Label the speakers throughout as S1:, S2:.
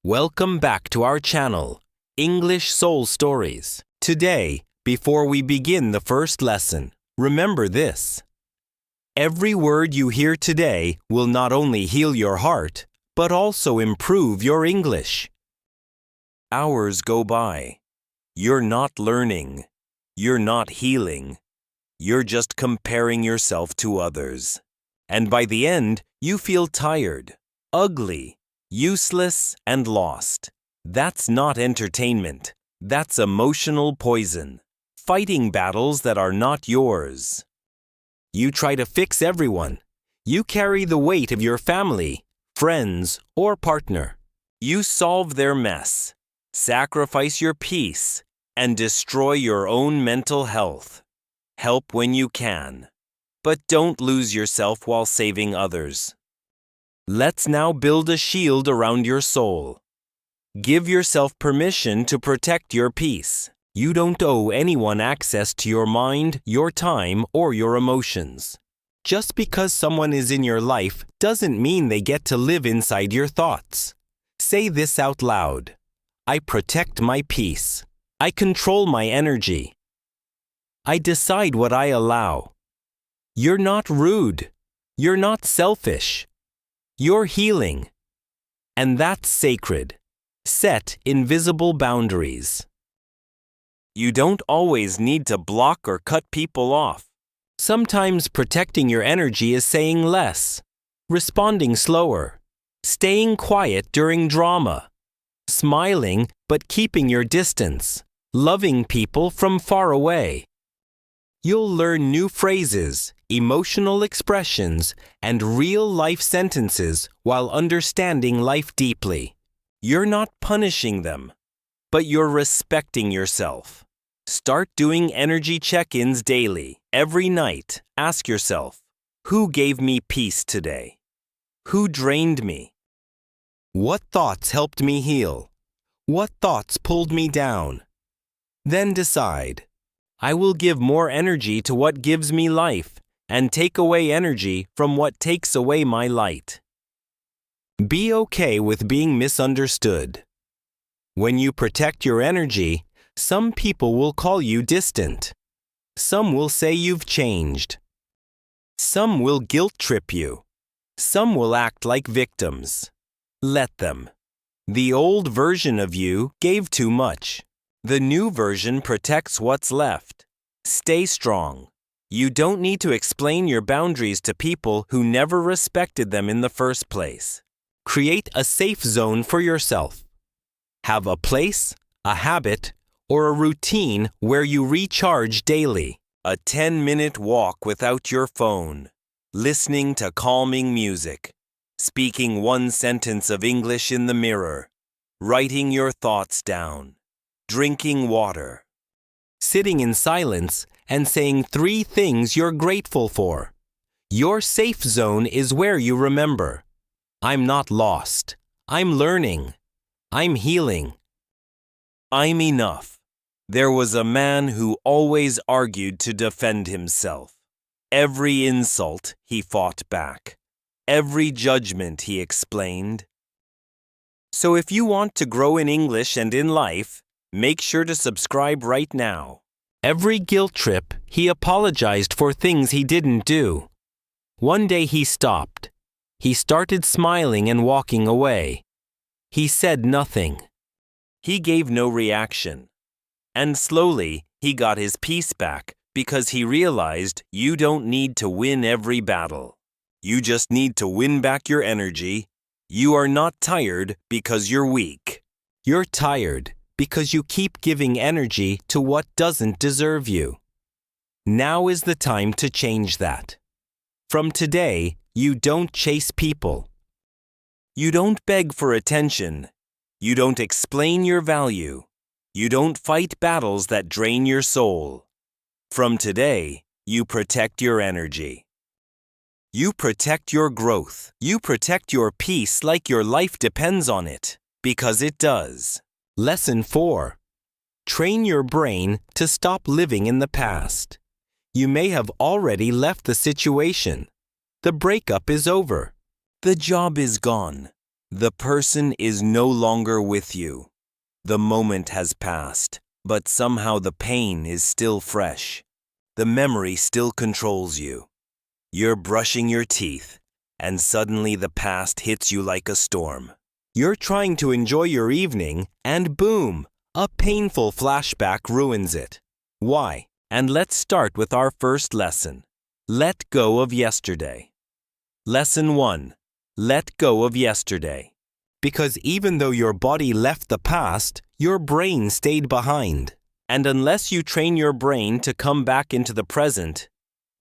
S1: Welcome back to our channel, English Soul Stories. Today, before we begin the first lesson, remember this. Every word you hear today will not only heal your heart, but also improve your English. Hours go by. You're not learning. You're not healing. You're just comparing yourself to others. And by the end, you feel tired, ugly, useless, and lost. That's not entertainment. That's emotional poison. Fighting battles that are not yours. You try to fix everyone. You carry the weight of your family, friends, or partner. You solve their mess, sacrifice your peace, and destroy your own mental health. Help when you can, but don't lose yourself while saving others. Let's now build a shield around your soul. Give yourself permission to protect your peace. You don't owe anyone access to your mind, your time, or your emotions. Just because someone is in your life doesn't mean they get to live inside your thoughts. Say this out loud. I protect my peace. I control my energy. I decide what I allow. You're not rude. You're not selfish. You're healing. And that's sacred. Set invisible boundaries. You don't always need to block or cut people off. Sometimes protecting your energy is saying less, responding slower, staying quiet during drama, smiling but keeping your distance, loving people from far away. You'll learn new phrases, emotional expressions, and real-life sentences while understanding life deeply. You're not punishing them, but you're respecting yourself. Start doing energy check-ins daily. Every night, ask yourself, who gave me peace today? Who drained me? What thoughts helped me heal? What thoughts pulled me down? Then decide. I will give more energy to what gives me life and take away energy from what takes away my light. Be okay with being misunderstood. When you protect your energy, some people will call you distant. Some will say you've changed. Some will guilt trip you. Some will act like victims. Let them. The old version of you gave too much. The new version protects what's left. Stay strong. You don't need to explain your boundaries to people who never respected them in the first place. Create a safe zone for yourself. Have a place, a habit, or a routine where you recharge daily. A 10-minute walk without your phone. Listening to calming music. Speaking one sentence of English in the mirror. Writing your thoughts down. Drinking water. Sitting in silence and saying 3 things you're grateful for. Your safe zone is where you remember. I'm not lost. I'm learning. I'm healing. I'm enough. There was a man who always argued to defend himself. Every insult he fought back. Every judgment he explained. So if you want to grow in English and in life, make sure to subscribe right now. Every guilt trip, he apologized for things he didn't do. One day he stopped. He started smiling and walking away. He said nothing. He gave no reaction. And slowly, he got his peace back because he realized you don't need to win every battle. You just need to win back your energy. You are not tired because you're weak. You're tired because you keep giving energy to what doesn't deserve you. Now is the time to change that. From today, you don't chase people. You don't beg for attention. You don't explain your value. You don't fight battles that drain your soul. From today, you protect your energy. You protect your growth. You protect your peace like your life depends on it, because it does. Lesson 4. Train your brain to stop living in the past. You may have already left the situation. The breakup is over. The job is gone. The person is no longer with you. The moment has passed, but somehow the pain is still fresh. The memory still controls you. You're brushing your teeth, and suddenly the past hits you like a storm. You're trying to enjoy your evening, and boom, a painful flashback ruins it. Why? And let's start with our first lesson. Let go of yesterday. Lesson 1. Let go of yesterday. Because even though your body left the past, your brain stayed behind. And unless you train your brain to come back into the present,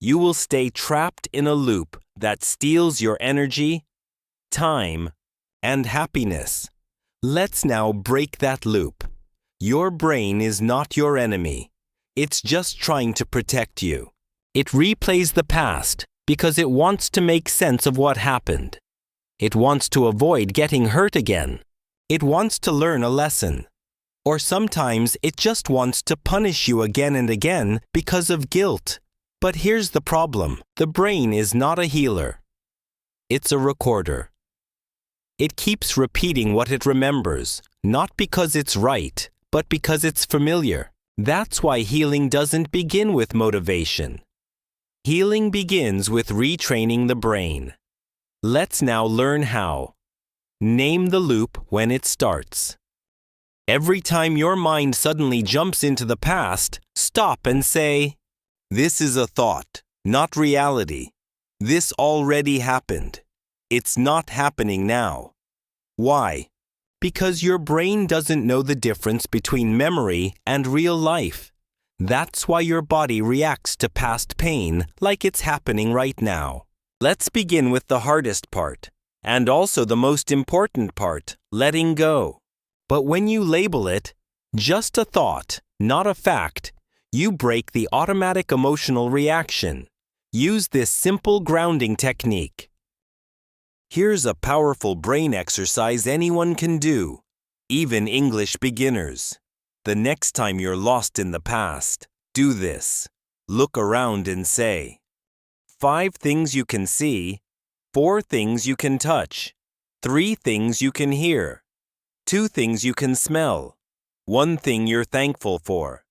S1: you will stay trapped in a loop that steals your energy, time, and happiness. Let's now break that loop. Your brain is not your enemy. It's just trying to protect you. It replays the past because it wants to make sense of what happened. It wants to avoid getting hurt again. It wants to learn a lesson. Or sometimes it just wants to punish you again and again because of guilt. But here's the problem. The brain is not a healer. It's a recorder. It keeps repeating what it remembers, not because it's right, but because it's familiar. That's why healing doesn't begin with motivation. Healing begins with retraining the brain. Let's now learn how. Name the loop when it starts. Every time your mind suddenly jumps into the past, stop and say, "This is a thought, not reality. This already happened. It's not happening now." Why? Because your brain doesn't know the difference between memory and real life. That's why your body reacts to past pain like it's happening right now. Let's begin with the hardest part, and also the most important part, letting go. But when you label it just a thought, not a fact, you break the automatic emotional reaction. Use this simple grounding technique. Here's a powerful brain exercise anyone can do, even English beginners. The next time you're lost in the past, do this. Look around and say, 5 things you can see, 4 things you can touch, 3 things you can hear, 2 things you can smell, 1 thing you're thankful for.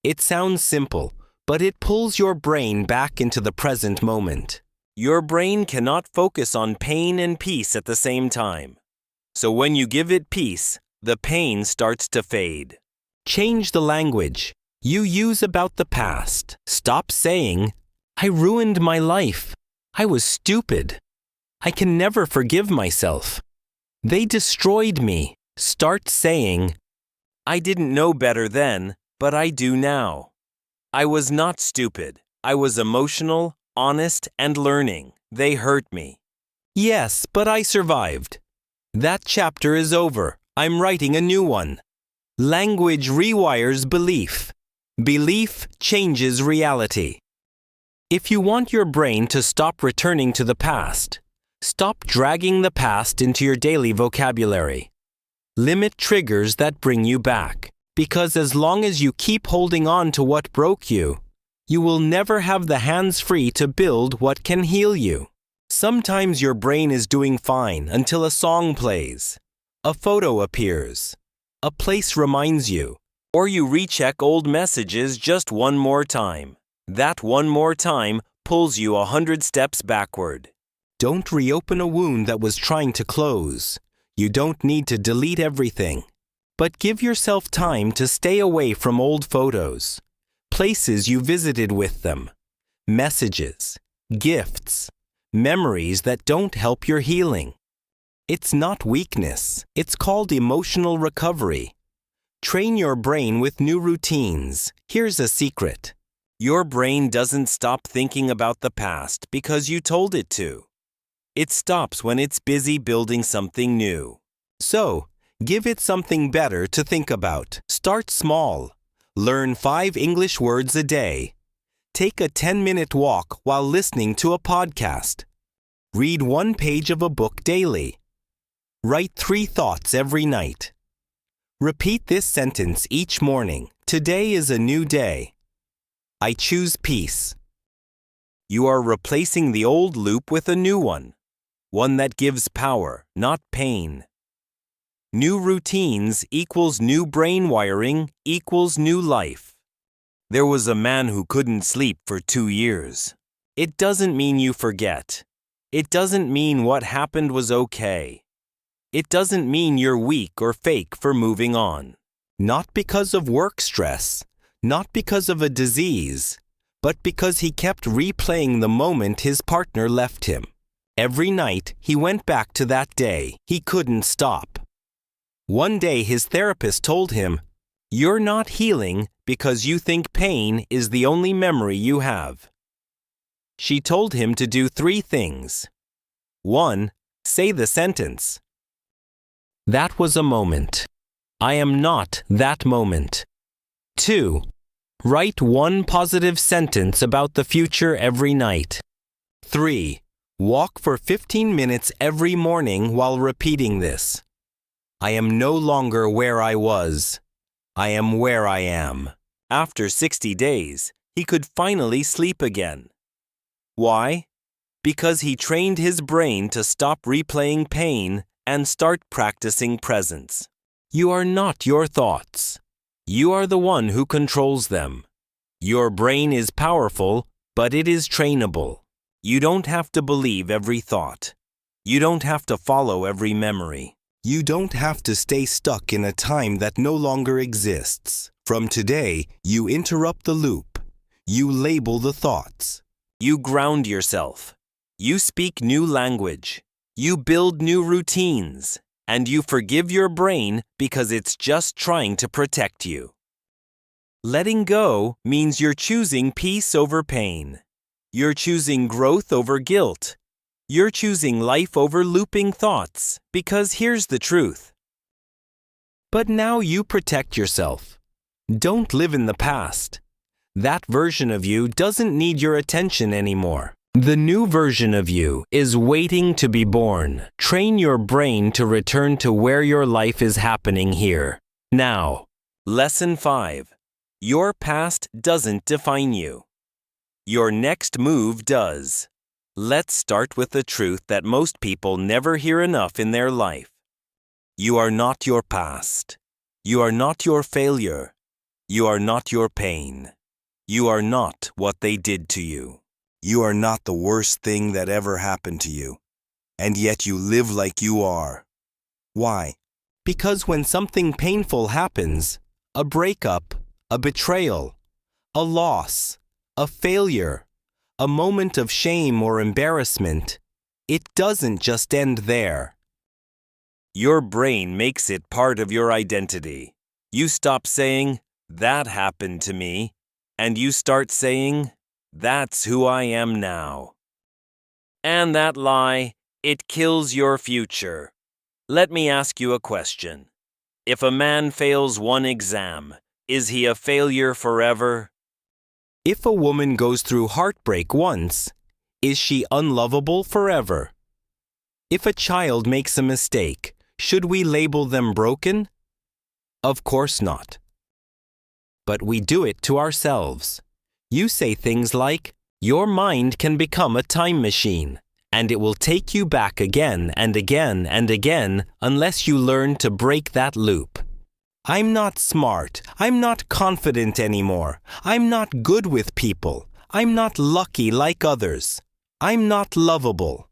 S1: It sounds simple, but it pulls your brain back into the present moment. Your brain cannot focus on pain and peace at the same time. So when you give it peace, the pain starts to fade. Change the language you use about the past. Stop saying, "I ruined my life. I was stupid. I can never forgive myself. They destroyed me." Start saying, "I didn't know better then, but I do now. I was not stupid. I was emotional, honest, and learning. They hurt me. Yes, but I survived. That chapter is over. I'm writing a new one." Language rewires belief. Belief changes reality. If you want your brain to stop returning to the past, stop dragging the past into your daily vocabulary. Limit triggers that bring you back, because as long as you keep holding on to what broke you, you will never have the hands free to build what can heal you. Sometimes your brain is doing fine until a song plays, a photo appears, a place reminds you, or you recheck old messages just one more time. That one more time pulls you 100 steps backward. Don't reopen a wound that was trying to close. You don't need to delete everything, but give yourself time to stay away from old photos, places you visited with them, messages, gifts, memories that don't help your healing. It's not weakness. It's called emotional recovery. Train your brain with new routines. Here's a secret. Your brain doesn't stop thinking about the past because you told it to. It stops when it's busy building something new. So, give it something better to think about. Start small. Learn 5 English words a day. Take a 10-minute walk while listening to a podcast. Read 1 page of a book daily. Write 3 thoughts every night. Repeat this sentence each morning. Today is a new day. I choose peace. You are replacing the old loop with a new one. one that gives power, not pain. New routines equals new brain wiring equals new life. There was a man who couldn't sleep for 2 years. It doesn't mean you forget. It doesn't mean what happened was okay. It doesn't mean you're weak or fake for moving on. Not because of work stress, not because of a disease, but because he kept replaying the moment his partner left him. Every night he went back to that day. He couldn't stop. One day his therapist told him, "You're not healing because you think pain is the only memory you have." She told him to do 3 things. 1. Say the sentence. That was a moment. I am not that moment. 2. Write 1 positive sentence about the future every night. 3. Walk for 15 minutes every morning while repeating this. I am no longer where I was. I am where I am. After 60 days, he could finally sleep again. Why? Because he trained his brain to stop replaying pain and start practicing presence. You are not your thoughts. You are the one who controls them. Your brain is powerful, but it is trainable. You don't have to believe every thought. You don't have to follow every memory. You don't have to stay stuck in a time that no longer exists. From today, you interrupt the loop. You label the thoughts. You ground yourself. You speak new language. You build new routines. And you forgive your brain because it's just trying to protect you. Letting go means you're choosing peace over pain. You're choosing growth over guilt. You're choosing life over looping thoughts, because here's the truth. But now you protect yourself. Don't live in the past. That version of you doesn't need your attention anymore. The new version of you is waiting to be born. Train your brain to return to where your life is happening here. Now, Lesson 5. Your past doesn't define you. Your next move does. Let's start with the truth that most people never hear enough in their life. You are not your past. You are not your failure. You are not your pain. You are not what they did to you. You are not the worst thing that ever happened to you. And yet you live like you are. Why? Because when something painful happens, a breakup, a betrayal, a loss, a failure, a moment of shame or embarrassment, it doesn't just end there. Your brain makes it part of your identity. You stop saying, "That happened to me," and you start saying, "That's who I am now." And that lie, it kills your future. Let me ask you a question. If a man fails 1 exam, is he a failure forever? If a woman goes through heartbreak once, is she unlovable forever? If a child makes a mistake, should we label them broken? Of course not. But we do it to ourselves. You say things like, "Your mind can become a time machine, and it will take you back again and again and again unless you learn to break that loop. I'm not smart. I'm not confident anymore. I'm not good with people. I'm not lucky like others. I'm not lovable."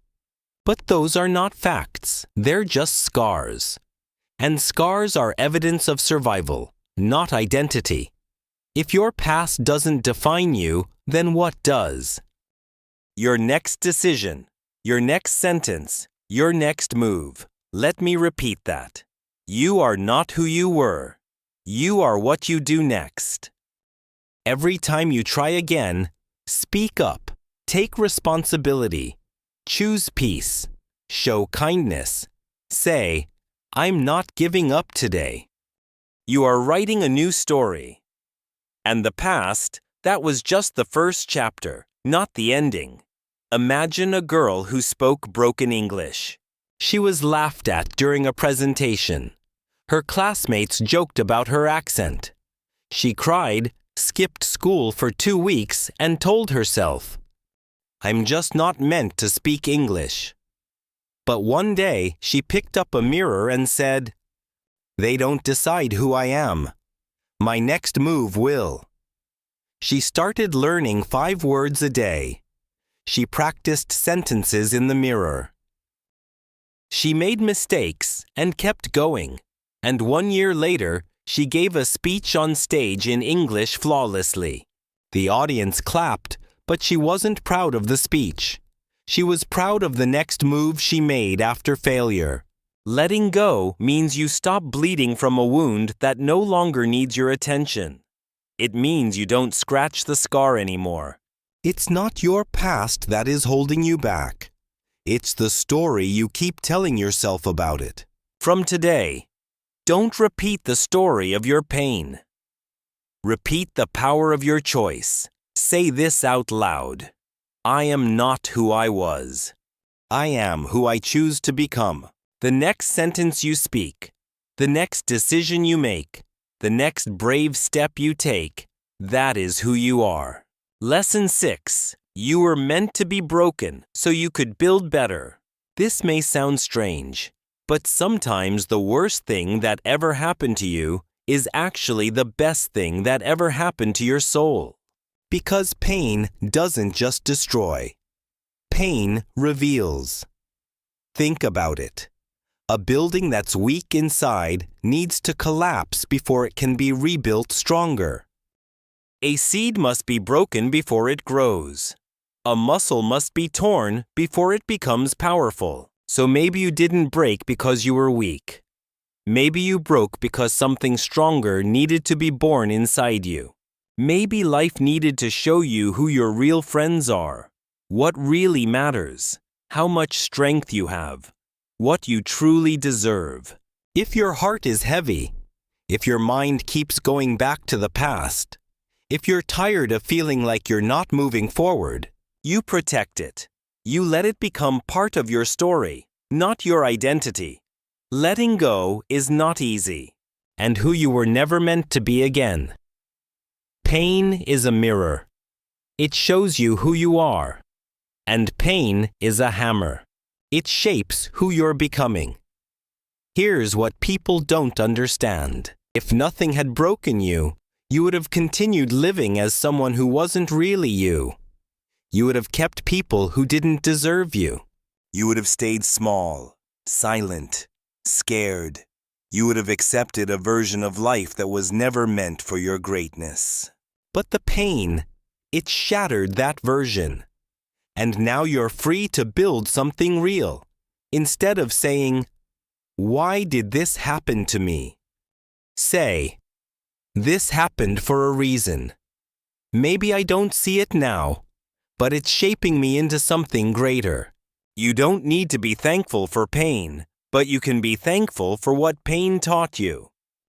S1: But those are not facts. They're just scars. And scars are evidence of survival, not identity. If your past doesn't define you, then what does? Your next decision, your next sentence, your next move. Let me repeat that. You are not who you were. You are what you do next. Every time you try again, speak up, take responsibility, choose peace, show kindness, say, "I'm not giving up today." You are writing a new story. And the past, that was just the first chapter, not the ending. Imagine a girl who spoke broken English. She was laughed at during a presentation. Her classmates joked about her accent. She cried, skipped school for 2 weeks, and told herself, "I'm just not meant to speak English." But one day she picked up a mirror and said, "They don't decide who I am. My next move will." She started learning 5 words a day. She practiced sentences in the mirror. She made mistakes and kept going, and 1 year later, she gave a speech on stage in English flawlessly. The audience clapped, but she wasn't proud of the speech. She was proud of the next move she made after failure. Letting go means you stop bleeding from a wound that no longer needs your attention. It means you don't scratch the scar anymore. It's not your past that is holding you back. It's the story you keep telling yourself about it. From today, don't repeat the story of your pain. Repeat the power of your choice. Say this out loud. I am not who I was. I am who I choose to become. The next sentence you speak, the next decision you make, the next brave step you take, that is who you are. Lesson 6. You were meant to be broken so you could build better. This may sound strange, but sometimes the worst thing that ever happened to you is actually the best thing that ever happened to your soul. Because pain doesn't just destroy. Pain reveals. Think about it. A building that's weak inside needs to collapse before it can be rebuilt stronger. A seed must be broken before it grows. A muscle must be torn before it becomes powerful. So maybe you didn't break because you were weak. Maybe you broke because something stronger needed to be born inside you. Maybe life needed to show you who your real friends are, what really matters, how much strength you have, what you truly deserve. If your heart is heavy, if your mind keeps going back to the past, if you're tired of feeling like you're not moving forward, you protect it. You let it become part of your story, not your identity. Letting go is not easy, and who you were never meant to be again. Pain is a mirror. It shows you who you are. And pain is a hammer. It shapes who you're becoming. Here's what people don't understand. If nothing had broken you, you would have continued living as someone who wasn't really you. You would have kept people who didn't deserve you. You would have stayed small, silent, scared. You would have accepted a version of life that was never meant for your greatness. But the pain, it shattered that version. And now you're free to build something real. Instead of saying, "Why did this happen to me?" Say, "This happened for a reason. Maybe I don't see it now, but it's shaping me into something greater." You don't need to be thankful for pain, but you can be thankful for what pain taught you.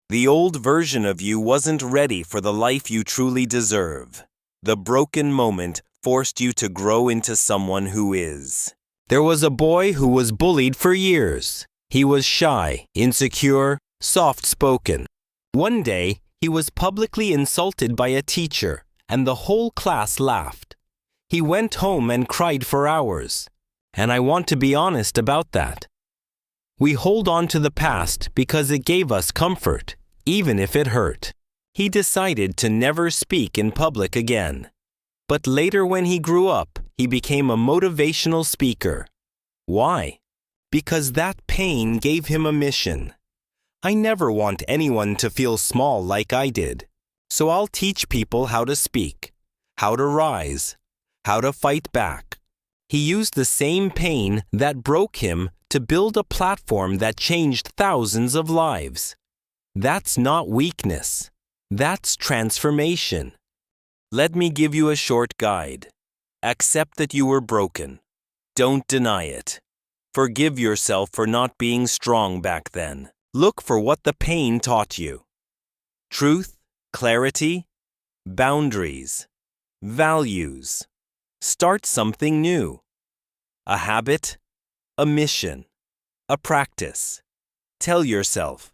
S1: The old version of you wasn't ready for the life you truly deserve. The broken moment forced you to grow into someone who is. There was a boy who was bullied for years. He was shy, insecure, soft-spoken. One day, he was publicly insulted by a teacher, and the whole class laughed. He went home and cried for hours. And I want to be honest about that. We hold on to the past because it gave us comfort, even if it hurt. He decided to never speak in public again. But later when he grew up, he became a motivational speaker. Why? Because that pain gave him a mission. I never want anyone to feel small like I did. So I'll teach people how to speak, how to rise, how to fight back. He used the same pain that broke him to build a platform that changed thousands of lives. That's not weakness. That's transformation. Let me give you a short guide. Accept that you were broken. Don't deny it. Forgive yourself for not being strong back then. Look for what the pain taught you. Truth, clarity, boundaries, values. Start something new. A habit, a mission, a practice. Tell yourself,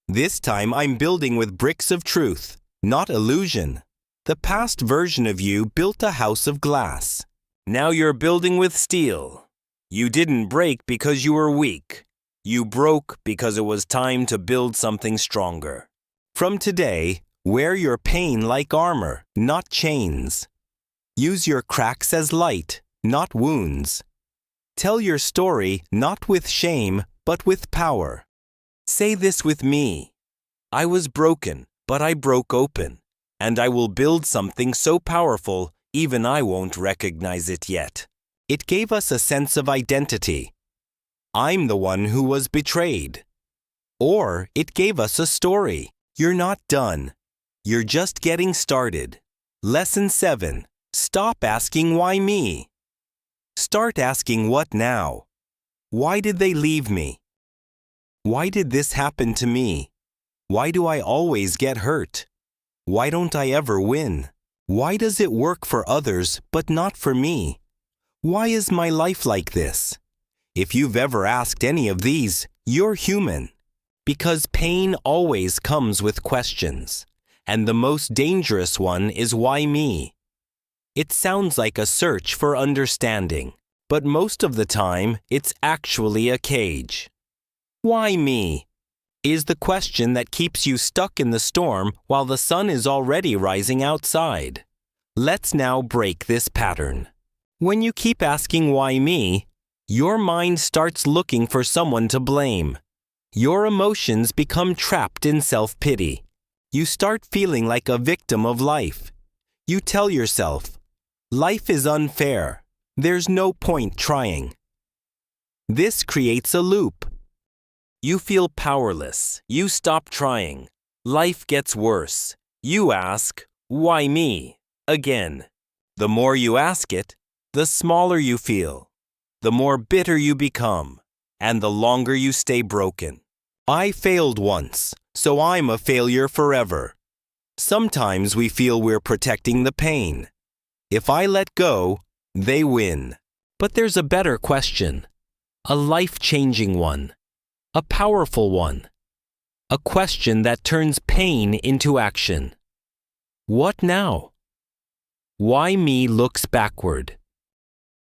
S1: "This time I'm building with bricks of truth, not illusion." The past version of you built a house of glass. Now you're building with steel. You didn't break because you were weak. You broke because it was time to build something stronger. From today, wear your pain like armor, not chains. Use your cracks as light, not wounds. Tell your story not with shame, but with power. Say this with me. I was broken, but I broke open, and I will build something so powerful, even I won't recognize it yet. It gave us a sense of identity. I'm the one who was betrayed. Or it gave us a story. You're not done. You're just getting started. Lesson 7. Stop asking why me. Start asking what now. Why did they leave me? Why did this happen to me? Why do I always get hurt? Why don't I ever win? Why does it work for others but not for me? Why is my life like this? If you've ever asked any of these, you're human. Because pain always comes with questions, and the most dangerous one is why me? It sounds like a search for understanding, but most of the time, it's actually a cage. Why me? Is the question that keeps you stuck in the storm while the sun is already rising outside. Let's now break this pattern. When you keep asking why me, your mind starts looking for someone to blame. Your emotions become trapped in self-pity. You start feeling like a victim of life. You tell yourself, life is unfair. There's no point trying. This creates a loop. You feel powerless. You stop trying. Life gets worse. You ask, why me? Again. The more you ask it, the smaller you feel. The more bitter you become, and the longer you stay broken. I failed once, so I'm a failure forever. Sometimes we feel we're protecting the pain. If I let go, they win. But there's a better question, a life-changing one, a powerful one, a question that turns pain into action. What now? Why me looks backward.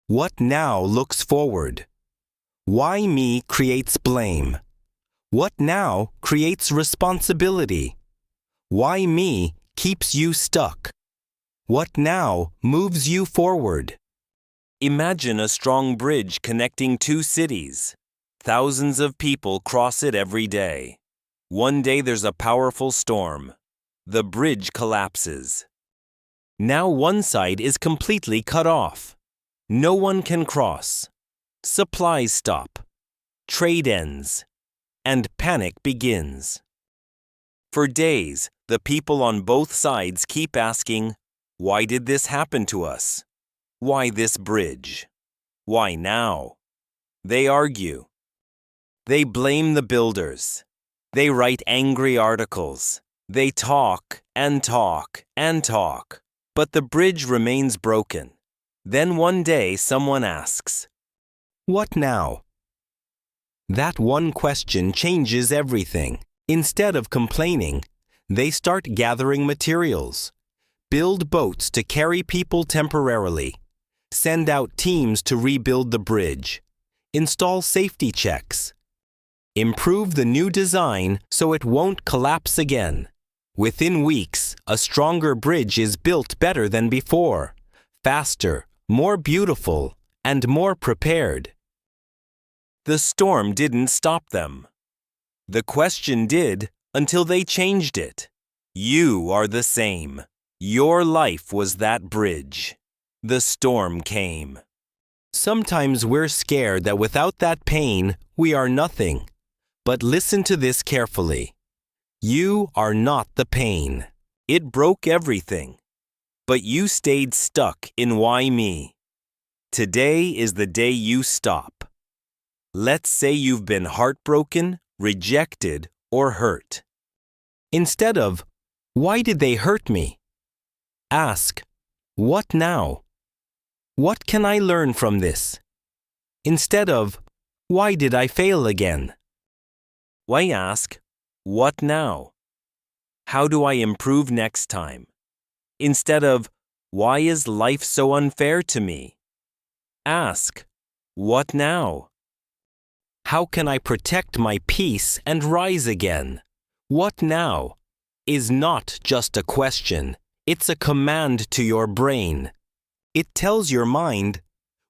S1: What now looks forward? Why me creates blame? What now creates responsibility? Why me keeps you stuck? What now moves you forward? Imagine a strong bridge connecting two cities. Thousands of people cross it every day. One day there's a powerful storm. The bridge collapses. Now one side is completely cut off. No one can cross. Supplies stop. Trade ends. And panic begins. For days, the people on both sides keep asking, why did this happen to us? Why this bridge? Why now? They argue. They blame the builders. They write angry articles. They talk and talk and talk. But the bridge remains broken. Then one day someone asks, what now? That one question changes everything. Instead of complaining, they start gathering materials. Build boats to carry people temporarily. Send out teams to rebuild the bridge. Install safety checks. Improve the new design so it won't collapse again. Within weeks, a stronger bridge is built better than before, faster, more beautiful, and more prepared. The storm didn't stop them. The question did until they changed it. You are the same. Your life was that bridge. The storm came. Sometimes we're scared that without that pain, we are nothing. But listen to this carefully. You are not the pain. It broke everything. But you stayed stuck in why me. Today is the day you stop. Let's say you've been heartbroken, rejected, or hurt. Instead of, why did they hurt me? Ask, what now? What can I learn from this? Instead of, why did I fail again? Why ask, what now? How do I improve next time? Instead of, why is life so unfair to me? Ask, What now? How can I protect my peace and rise again? What now? Is not just a question. It's a command to your brain. It tells your mind,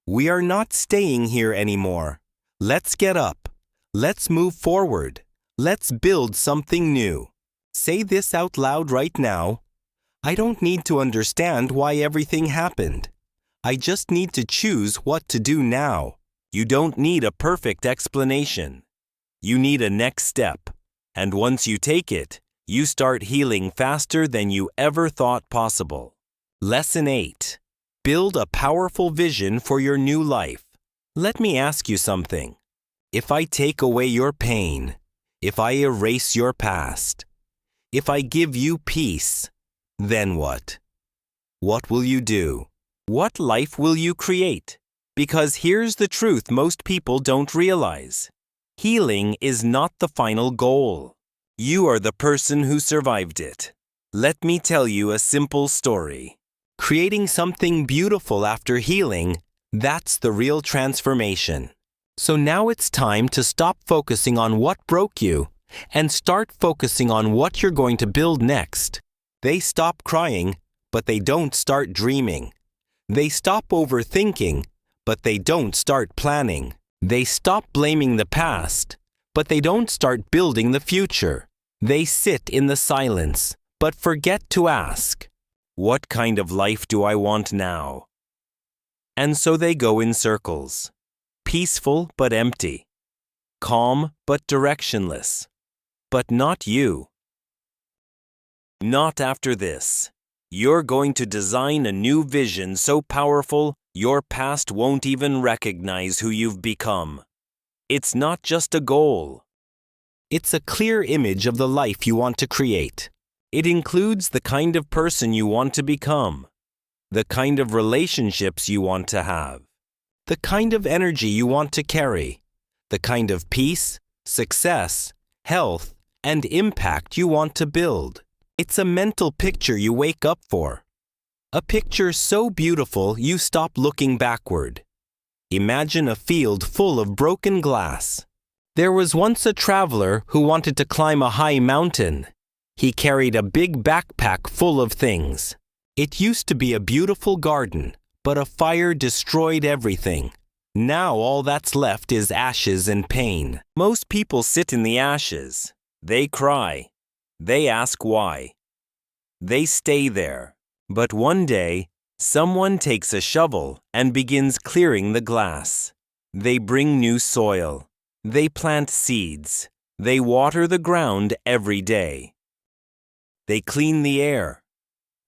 S1: we are not staying here anymore. Let's get up. Let's move forward. Let's build something new. Say this out loud right now. I don't need to understand why everything happened. I just need to choose what to do now. You don't need a perfect explanation. You need a next step. And once you take it, you start healing faster than you ever thought possible. Lesson 8. Build a powerful vision for your new life. Let me ask you something. If I take away your pain, if I erase your past, if I give you peace, then what? What will you do? What life will you create? Because here's the truth most people don't realize. Healing is not the final goal. You are the person who survived it. Let me tell you a simple story. Creating something beautiful after healing, that's the real transformation. So now it's time to stop focusing on what broke you and start focusing on what you're going to build next. They stop crying, but they don't start dreaming. They stop overthinking, but they don't start planning. They stop blaming the past, but they don't start building the future. They sit in the silence, but forget to ask, what kind of life do I want now? And so they go in circles, peaceful but empty, calm but directionless. But not you. Not after this. You're going to design a new vision so powerful, your past won't even recognize who you've become. It's not just a goal. It's a clear image of the life you want to create. It includes the kind of person you want to become, the kind of relationships you want to have, the kind of energy you want to carry, the kind of peace, success, health, and impact you want to build. It's a mental picture you wake up for. A picture so beautiful you stop looking backward. Imagine a field full of broken glass. There was once a traveler who wanted to climb a high mountain. He carried a big backpack full of things. It used to be a beautiful garden, but a fire destroyed everything. Now all that's left is ashes and pain. Most people sit in the ashes. They cry. They ask why. They stay there. But one day, someone takes a shovel and begins clearing the glass. They bring new soil. They plant seeds. They water the ground every day. They clean the air.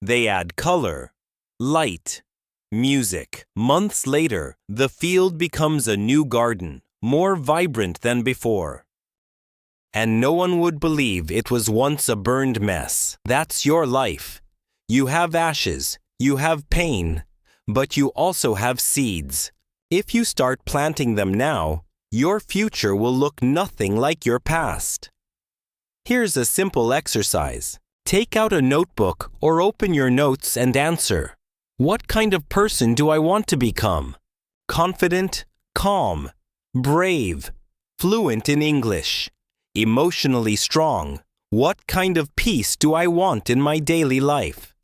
S1: They add color, light, music. Months later, the field becomes a new garden, more vibrant than before. And no one would believe it was once a burned mess. That's your life. You have ashes, you have pain, but you also have seeds. If you start planting them now, your future will look nothing like your past. Here's a simple exercise. Take out a notebook or open your notes and answer. What kind of person do I want to become? Confident, calm, brave, fluent in English, emotionally strong. What kind of peace do I want in my daily life?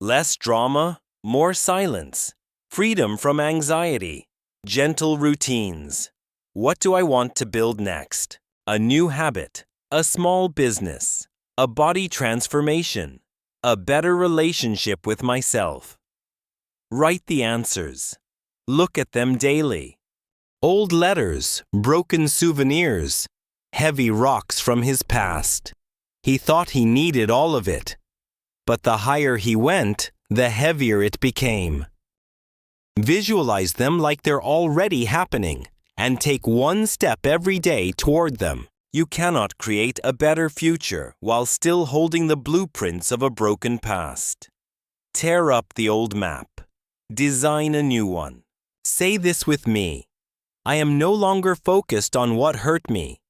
S1: Less drama, more silence, freedom from anxiety, gentle routines. What do I want to build next? A new habit, a small business, a body transformation, a better relationship with myself. Write the answers. Look at them daily. Old letters, broken souvenirs, heavy rocks from his past. He thought he needed all of it. But the higher he went, the heavier it became. Visualize them like they're already happening, and take one step every day toward them. You cannot create a better future while still holding the blueprints of a broken past. Tear up the old map. Design a new one. Say this with me. I am no longer focused on what hurt me.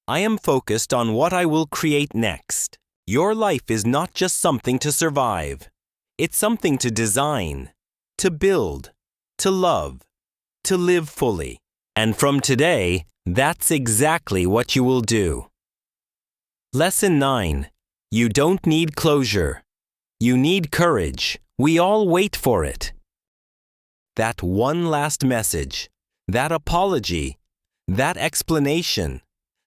S1: I am focused on what I will create next. Your life is not just something to survive. It's something to design, to build, to love, to live fully. And from today, that's exactly what you will do. Lesson 9. You don't need closure. You need courage. We all wait for it. That one last message, that apology, that explanation,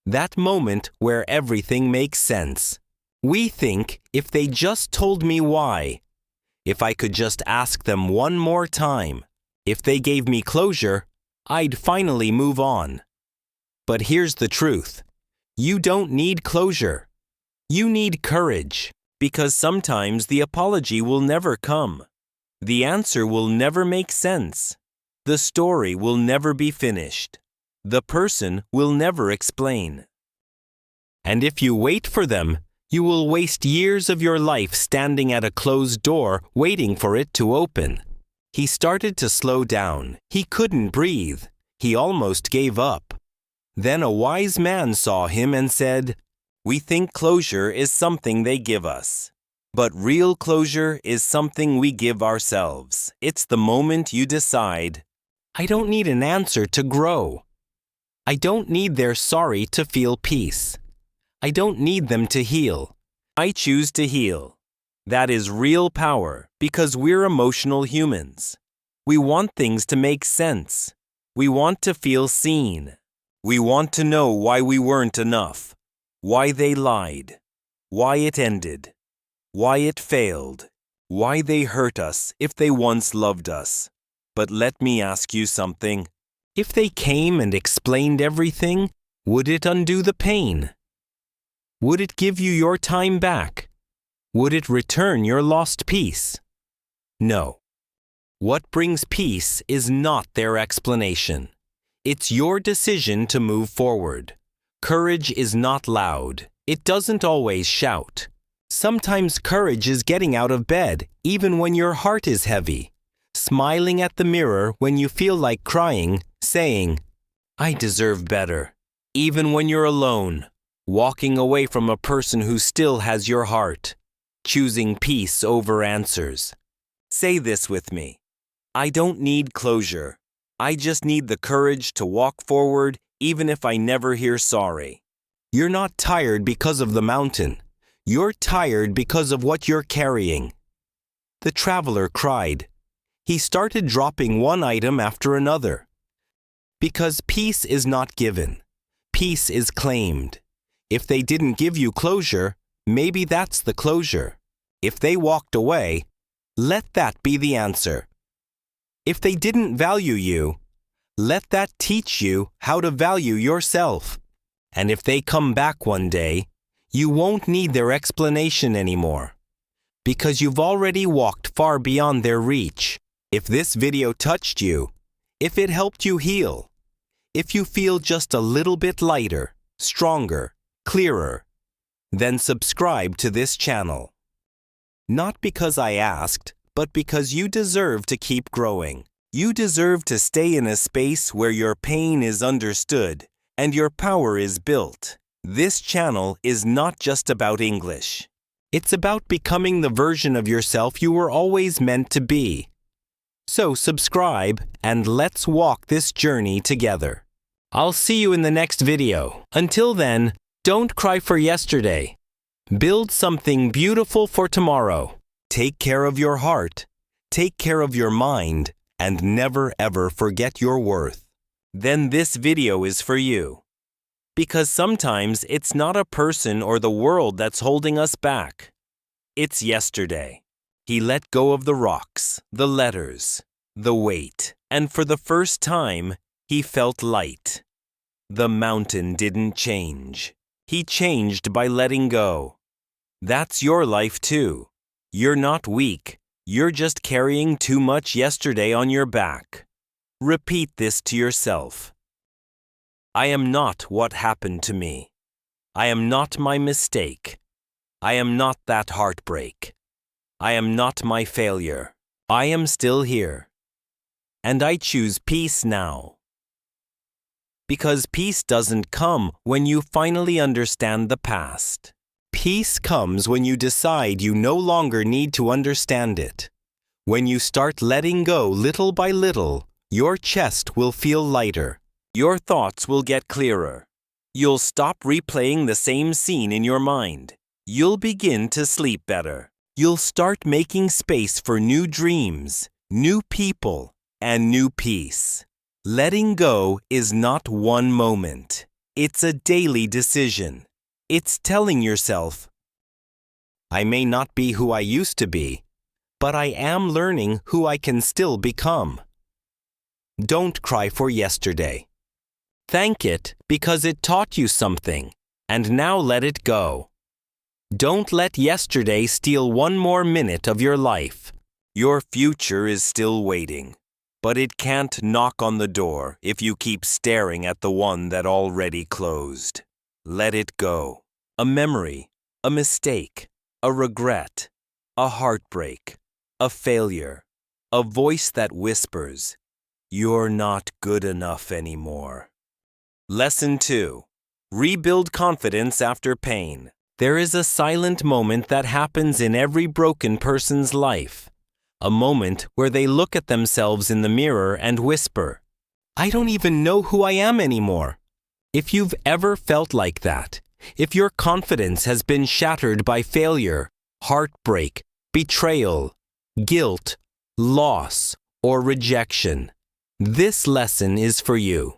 S1: that moment where everything makes sense. We think, if they just told me why, if I could just ask them one more time, if they gave me closure, I'd finally move on. But here's the truth. You don't need closure. You need courage, because sometimes the apology will never come. The answer will never make sense. The story will never be finished. The person will never explain. And if you wait for them, you will waste years of your life standing at a closed door waiting for it to open. He started to slow down. He couldn't breathe. He almost gave up. Then a wise man saw him and said, "We think closure is something they give us. But real closure is something we give ourselves. It's the moment you decide, I don't need an answer to grow. I don't need their sorry to feel peace. I don't need them to heal. I choose to heal." That is real power because we're emotional humans. We want things to make sense. We want to feel seen. We want to know why we weren't enough, why they lied, why it ended, why it failed, why they hurt us if they once loved us. But let me ask you something. If they came and explained everything, would it undo the pain? Would it give you your time back? Would it return your lost peace? No. What brings peace is not their explanation. It's your decision to move forward. Courage is not loud. It doesn't always shout. Sometimes courage is getting out of bed, even when your heart is heavy. Smiling at the mirror when you feel like crying, saying, "I deserve better." Even when you're alone, walking away from a person who still has your heart. Choosing peace over answers. Say this with me. I don't need closure. I just need the courage to walk forward even if I never hear sorry. You're not tired because of the mountain. You're tired because of what you're carrying. The traveler cried. He started dropping one item after another. Because peace is not given. Peace is claimed. If they didn't give you closure, maybe that's the closure. If they walked away, let that be the answer. If they didn't value you, let that teach you how to value yourself. And if they come back one day, you won't need their explanation anymore, because you've already walked far beyond their reach. If this video touched you, if it helped you heal, if you feel just a little bit lighter, stronger, clearer, then subscribe to this channel. Not because I asked, but because you deserve to keep growing. You deserve to stay in a space where your pain is understood and your power is built. This channel is not just about English. It's about becoming the version of yourself you were always meant to be. So subscribe and let's walk this journey together. I'll see you in the next video. Until then, don't cry for yesterday. Build something beautiful for tomorrow. Take care of your heart. Take care of your mind. And never ever forget your worth. Then this video is for you. Because sometimes it's not a person or the world that's holding us back. It's yesterday. He let go of the rocks, the letters, the weight, and for the first time, he felt light. The mountain didn't change. He changed by letting go. That's your life too. You're not weak. You're just carrying too much yesterday on your back. Repeat this to yourself. I am not what happened to me. I am not my mistake. I am not that heartbreak. I am not my failure. I am still here. And I choose peace now. Because peace doesn't come when you finally understand the past. Peace comes when you decide you no longer need to understand it. When you start letting go little by little, Your chest will feel lighter. Your thoughts will get clearer. You'll stop replaying the same scene in your mind. You'll begin to sleep better. You'll start making space for new dreams, new people, and new peace. Letting go is not one moment. It's a daily decision. It's telling yourself, I may not be who I used to be, but I am learning who I can still become. Don't cry for yesterday. Thank it because it taught you something, and now let it go. Don't let yesterday steal one more minute of your life. Your future is still waiting, but it can't knock on the door if you keep staring at the one that already closed. Let it go. A memory, a mistake, a regret, a heartbreak, a failure, a voice that whispers, "You're not good enough anymore." Lesson 2. Rebuild confidence after pain. There is a silent moment that happens in every broken person's life. A moment where they look at themselves in the mirror and whisper, I don't even know who I am anymore. If you've ever felt like that, if your confidence has been shattered by failure, heartbreak, betrayal, guilt, loss, or rejection, this lesson is for you.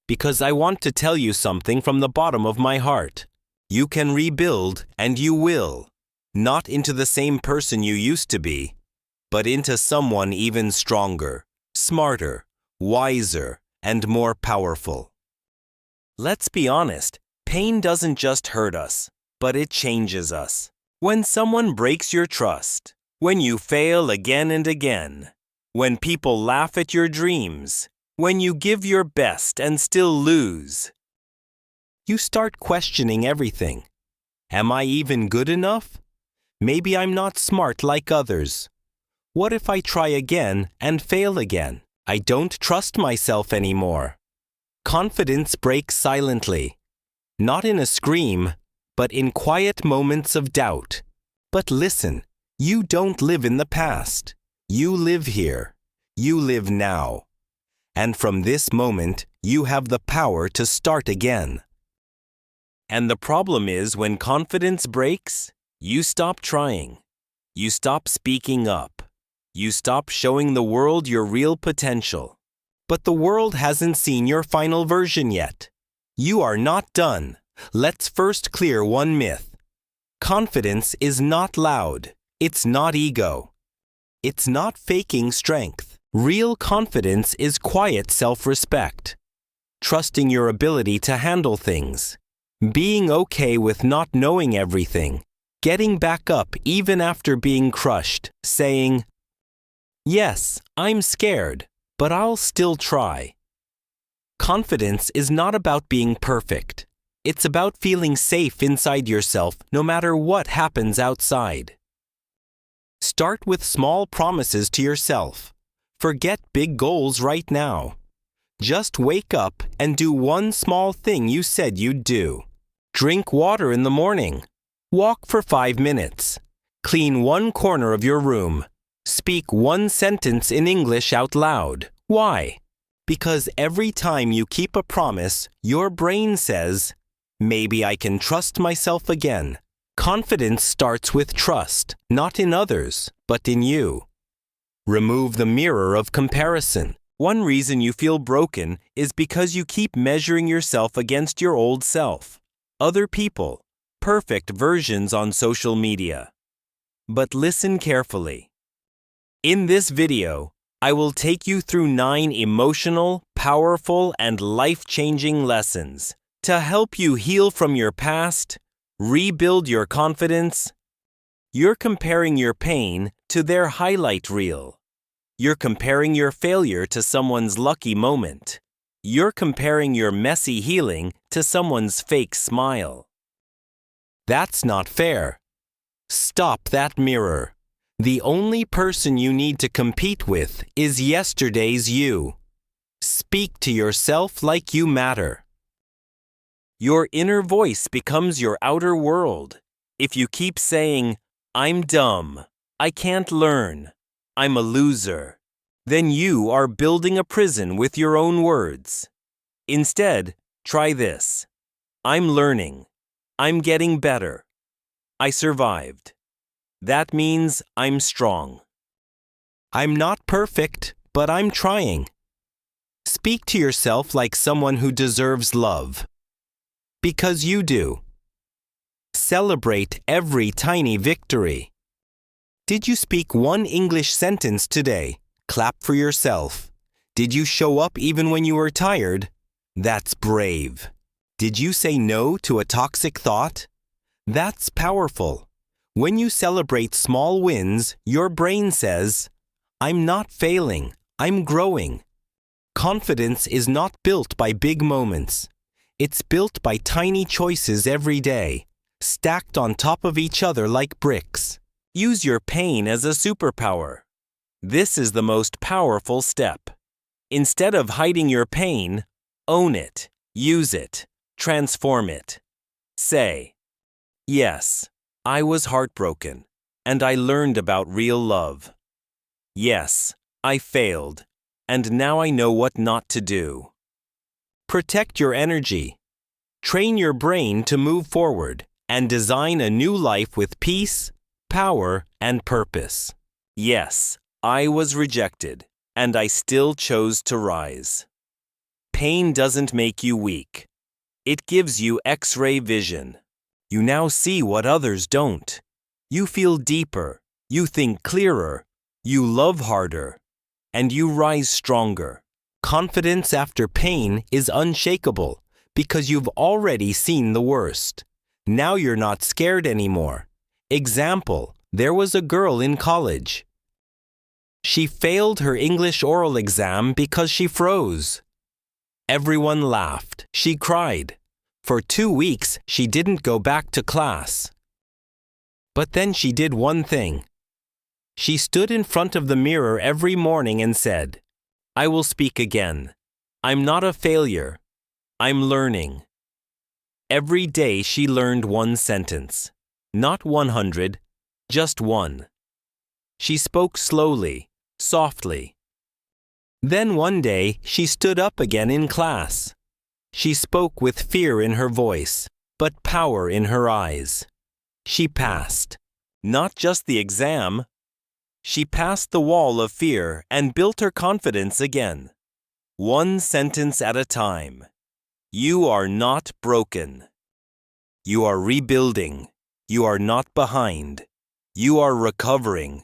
S1: Because I want to tell you something from the bottom of my heart. You can rebuild, and you will, not into the same person you used to be, but into someone even stronger, smarter, wiser, and more powerful. Let's be honest, pain doesn't just hurt us, but it changes us. When someone breaks your trust, when you fail again and again, when people laugh at your dreams, when you give your best and still lose, you start questioning everything. Am I even good enough? Maybe I'm not smart like others. What if I try again and fail again? I don't trust myself anymore. Confidence breaks silently, not in a scream, but in quiet moments of doubt. But listen, you don't live in the past. You live here. You live now. And from this moment, you have the power to start again. And the problem is when confidence breaks, you stop trying. You stop speaking up. You stop showing the world your real potential. But the world hasn't seen your final version yet. You are not done. Let's first clear one myth. Confidence is not loud. It's not ego. It's not faking strength. Real confidence is quiet self-respect. Trusting your ability to handle things. Being okay with not knowing everything. Getting back up even after being crushed. Saying, yes, I'm scared, but I'll still try. Confidence is not about being perfect. It's about feeling safe inside yourself no matter what happens outside. Start with small promises to yourself. Forget big goals right now. Just wake up and do one small thing you said you'd do. Drink water in the morning. Walk for 5 minutes. Clean one corner of your room. Speak one sentence in English out loud. Why? Because every time you keep a promise, your brain says, maybe I can trust myself again. Confidence starts with trust, not in others, but in you. Remove the mirror of comparison. One reason you feel broken is because you keep measuring yourself against your old self. Other people, perfect versions on social media. But listen carefully. In this video, I will take you through 9 emotional, powerful, and life-changing lessons to help you heal from your past, rebuild your confidence. You're comparing your pain to their highlight reel. You're comparing your failure to someone's lucky moment. You're comparing your messy healing to someone's fake smile. That's not fair. Stop that mirror. The only person you need to compete with is yesterday's you. Speak to yourself like you matter. Your inner voice becomes your outer world. If you keep saying, I'm dumb, I can't learn, I'm a loser, then you are building a prison with your own words. Instead, try this. I'm learning. I'm getting better. I survived. That means I'm strong. I'm not perfect, but I'm trying. Speak to yourself like someone who deserves love. Because you do. Celebrate every tiny victory. Did you speak one English sentence today? Clap for yourself. Did you show up even when you were tired? That's brave. Did you say no to a toxic thought? That's powerful. When you celebrate small wins, your brain says, I'm not failing, I'm growing. Confidence is not built by big moments. It's built by tiny choices every day, stacked on top of each other like bricks. Use your pain as a superpower. This is the most powerful step. Instead of hiding your pain, own it, use it, transform it. Say, yes, I was heartbroken, and I learned about real love. Yes, I failed, and now I know what not to do. Protect your energy. Train your brain to move forward and design a new life with peace, power, and purpose. Yes, I was rejected, and I still chose to rise. Pain doesn't make you weak. It gives you X-ray vision. You now see what others don't. You feel deeper, you think clearer, you love harder, and you rise stronger. Confidence after pain is unshakable because you've already seen the worst. Now you're not scared anymore. Example, there was a girl in college. She failed her English oral exam because she froze. Everyone laughed. She cried. For 2 weeks, she didn't go back to class. But then she did one thing. She stood in front of the mirror every morning and said, I will speak again. I'm not a failure. I'm learning. Every day she learned one sentence. Not 100, just one. She spoke slowly, softly. Then one day she stood up again in class. She spoke with fear in her voice, but power in her eyes. She passed. Not just the exam. She passed the wall of fear and built her confidence again. One sentence at a time. You are not broken. You are rebuilding. You are not behind. You are recovering.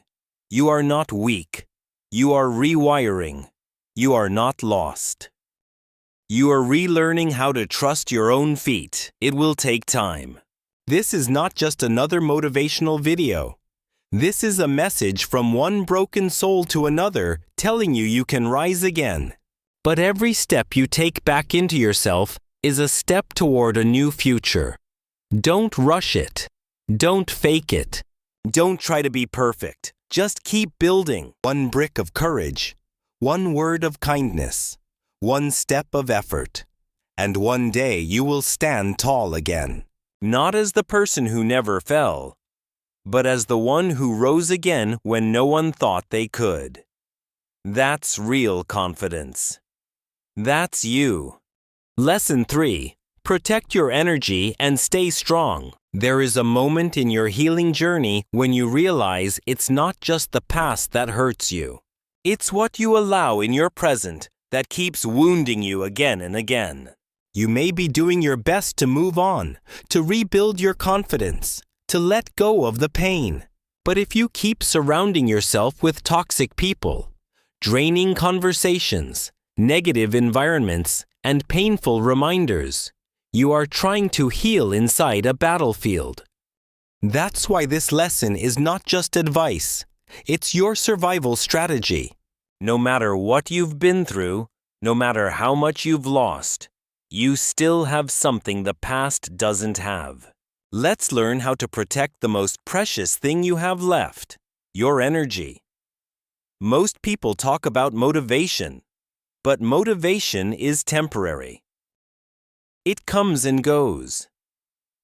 S1: You are not weak. You are rewiring. You are not lost. You are relearning how to trust your own feet. It will take time. This is not just another motivational video. This is a message from one broken soul to another telling you you can rise again. But every step you take back into yourself is a step toward a new future. Don't rush it. Don't fake it. Don't try to be perfect. Just keep building. One brick of courage, one word of kindness, one step of effort. And one day you will stand tall again. Not as the person who never fell, but as the one who rose again when no one thought they could. That's real confidence. That's you. Lesson 3. Protect your energy and stay strong. There is a moment in your healing journey when you realize it's not just the past that hurts you. It's what you allow in your present that keeps wounding you again and again. You may be doing your best to move on, to rebuild your confidence, to let go of the pain. But if you keep surrounding yourself with toxic people, draining conversations, negative environments, and painful reminders, you are trying to heal inside a battlefield. That's why this lesson is not just advice. It's your survival strategy. No matter what you've been through, no matter how much you've lost, you still have something the past doesn't have. Let's learn how to protect the most precious thing you have left, your energy. Most people talk about motivation, but motivation is temporary. It comes and goes.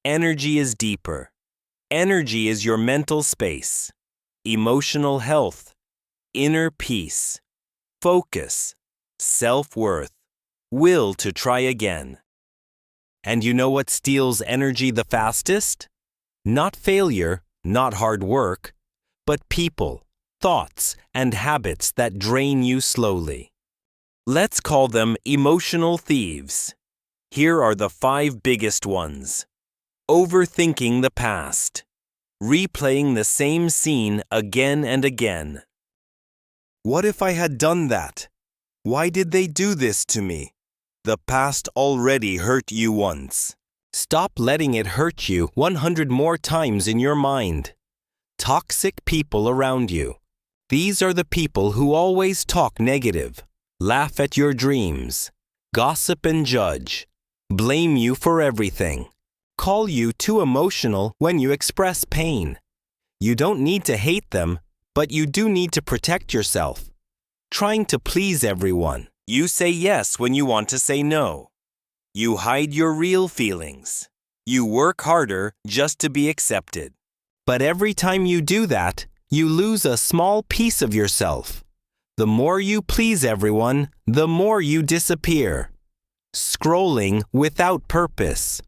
S1: Energy is deeper. Energy is your mental space, emotional health, inner peace. focus, self-worth, will to try again. And you know what steals energy the fastest? Not failure, not hard work, but people, thoughts, and habits that drain you slowly. Let's call them emotional thieves. Here are the 5 biggest ones. Overthinking the past. Replaying the same scene again and again. What if I had done that? Why did they do this to me? The past already hurt you once. Stop letting it hurt you 100 more times in your mind. Toxic people around you. These are the people who always talk negative, laugh at your dreams, gossip and judge, blame you for everything, call you too emotional when you express pain. You don't need to hate them, but you do need to protect yourself. Trying to please everyone. You say yes when you want to say no. You hide your real feelings. You work harder just to be accepted. But every time you do that, you lose a small piece of yourself. The more you please everyone, the more you disappear. Scrolling without purpose.